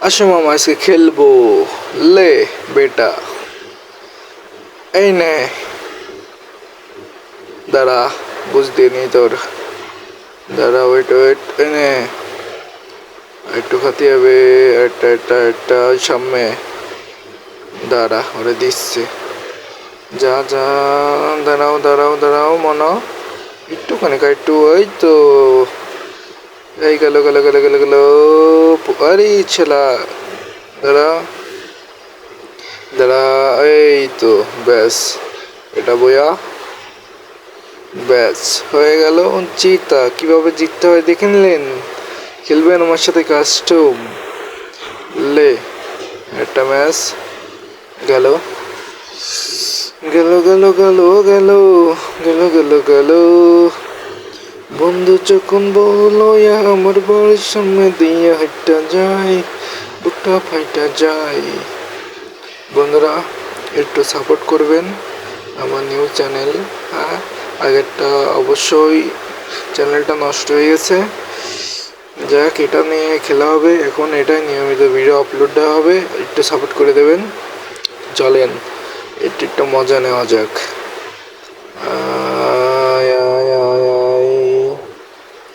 আসো মামা আজকে খেলবো। লে বেটা, এই নে। দাঁড়া, বুঝতে নি তোর। দাঁড়া, ওয়েট ওয়েট, এই নে। একটু খাতে হবে। একটা সামনে। দাঁড়া, ওরে দিচ্ছে। যা যা। দাঁড়াও দাঁড়াও দাঁড়াও মনো। একটুখানি একটু, ওই তো। এই গেল গেল গেল গেল গেল। আরে ছেলা। দাঁড়া দাঁড়া, এই তো। ব্যাস, এটা বইয়া। ব্যাস হয়ে গেল। জিতা কিভাবে জিততে হয় দেখে নিলেন। খেলবেন আমার সাথে কাস্টম। লে, একটা ম্যাচ গেল গেল গেল গেল গেল গেল গেল গেল। বন্ধু যখন বলো আমার বাড়ির সামনে দিয়ে হাইটা যায়, বুকটা ফাইটা যায়। বন্ধুরা, একটু সাপোর্ট করবেন আমার নিউ চ্যানেল। হ্যাঁ, আগেরটা অবশ্যই চ্যানেলটা নষ্ট হয়ে গেছে। যাক, এটা নিয়ে খেলা হবে এখন। এটাই নিয়মিত ভিডিও আপলোড দেওয়া হবে, একটু সাপোর্ট করে দেবেন। চলেন একটু একটু মজা নেওয়া যাক। আয় আয় আয় আয়,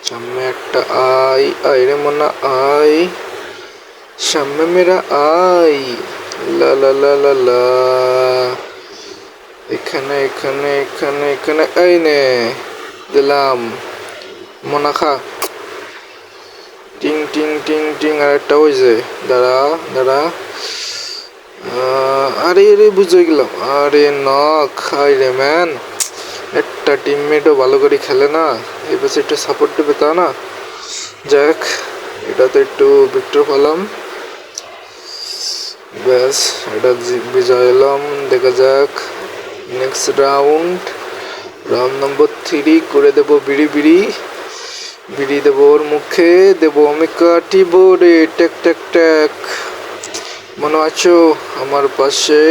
সামনে একটা আই আয় রে মনা আই, সামনে মেরা আই। লা লা লা লা লা। এখানে এখানে এখানে এখানে, এই নে দিলাম। মনা খা। টিং টিং টিং টিং, আর একটা ওই যে। দাঁড়া দাঁড়া। আরে আরে, বুঝে গেলাম। আরে নক খাই রে ম্যান। একটা টিমমেটও ভালো করে খেলে না, এই পাশে একটু সাপোর্ট দেবে তা না। যাক, এটা তো একটু ভিক্টর পেলাম। ব্যাস, এটা বিজয় এলাম। দেখা যাক নেক্সট রাউন্ড। রাউন্ড নম্বর 3 করে দেবো। বিড়ি বিড়ি বিড়ি দেবো ওর মুখে। দেবো আমি কাটি বোর্ডে। ট্যাক ট্যাক ট্যাক। মনে আছো আমার পাশে?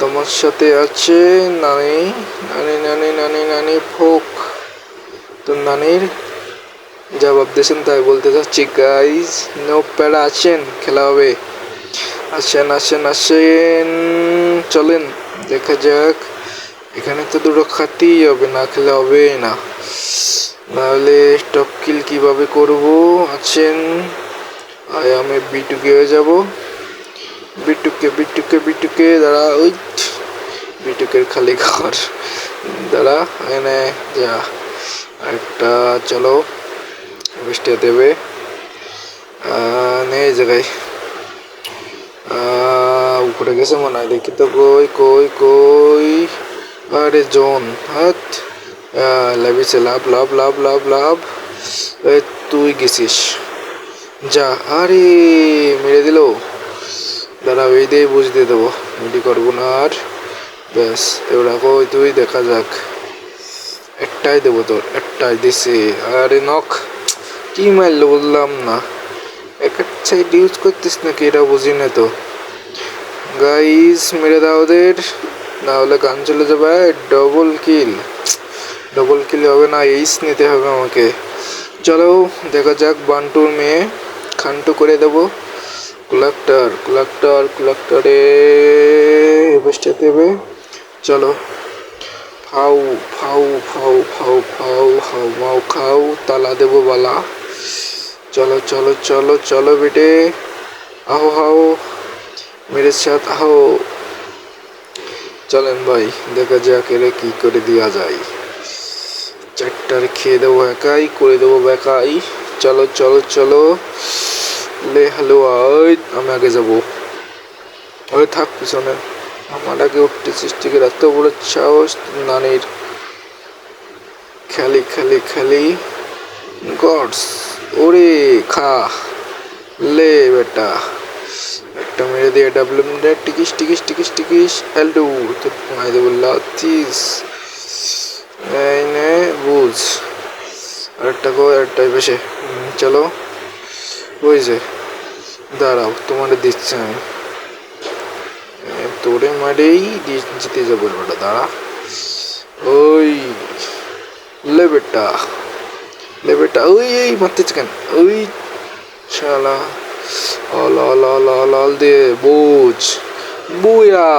তোমার সাথে আছে নানি নানি নানি নানি নানি ফোক। তো নানির জবাব দিয়েছেন, তাই বলতে চাচ্ছি গাইজ। নো প্যারা, আছেন, খেলা হবে। আসেন আসেন আসেন, চলেন দেখা যাক। এখানে তো দুটো খাতেই হবে, না খেলে হবে না। নাহলে টপ কিল কিভাবে করব। আছেন, আমি বিটুকে হয়ে যাব। বিটুকে বিটুকে বিটুকে, দাঁড়া। ওই বিটুকের খালি ঘর। দাঁড়া, এনে যা একটা। চলো, বৃষ্টি দেবে নেই জায়গায়। উপরে গেছে মনে হয়, দেখি তো। কই কই কই। আরে জোন হাত। লাভিছে লাভ লাভ লাভ লাভ লাভ। তুই গেছিস, যা। আরে মেরে দিল। দাঁড়া, এই দিয়ে বুঝ দিয়ে দেবো। মিডি করবো না আর। ব্যাস, এবার কই তুই, দেখা যাক। একটাই দেবো তোর, একটাই দিছে। আরে নখ, কি মারলো বললাম না। এক সাইড ইউজ করতিস নাকি, এটা বুঝি না তো। গাইস মেরে দাও ওদের, না হলে গান চলে যাবে। ডবল কিল, ডবল কিল হবে না, এইস নিতে হবে আমাকে। চলো দেখা যাক। বান্টুর মেয়ে খান্টু করে দেবো। কুলাক্টার কুলাক্টার কুলাক্টারে বসতে দেবে। চলো, ফাউ ফাউ ফাউ ফাউ ফাউ হাউ মাউ খাও, তালা দেবো বালা। চলো চলো চলো চলো বেটে, আহো হাও মেরে সাথ আহো। চলেন ভাই, দেখা যাক এরে কি করে দেওয়া যায়। চারটার খেয়ে দেবো একাই, করে দেবো বেকাই। চলো চলো চলো। লে হ্যালো, আমি আগে যাবো। ওই থাক পিছনে, আমার আগে উঠতে সৃষ্টি করে এত বড় সাহস নানির। খেলি খেলি খেলি গডস। ওরে খা, লে বেটা। একটা মেরে দিয়ে ডাবলু টিকিস টিকিস টিকিস টিকিস এলডু তোর পায়ে দেবো লাথিস। এই নে বুঝ। আরেকটা গো, আরেকটাই বেশে। চলো, ওই যে। দাঁড়াও, তোমাদের দিচ্ছি আমি। তোরে মারেই জিতে যাবো এবারটা। দাঁড়া, ওই লে বেটা, লে বেটা। ওই এই মারতেছে কেন? ওই শালা, all all all all all দিয়ে বুঝ বুয়া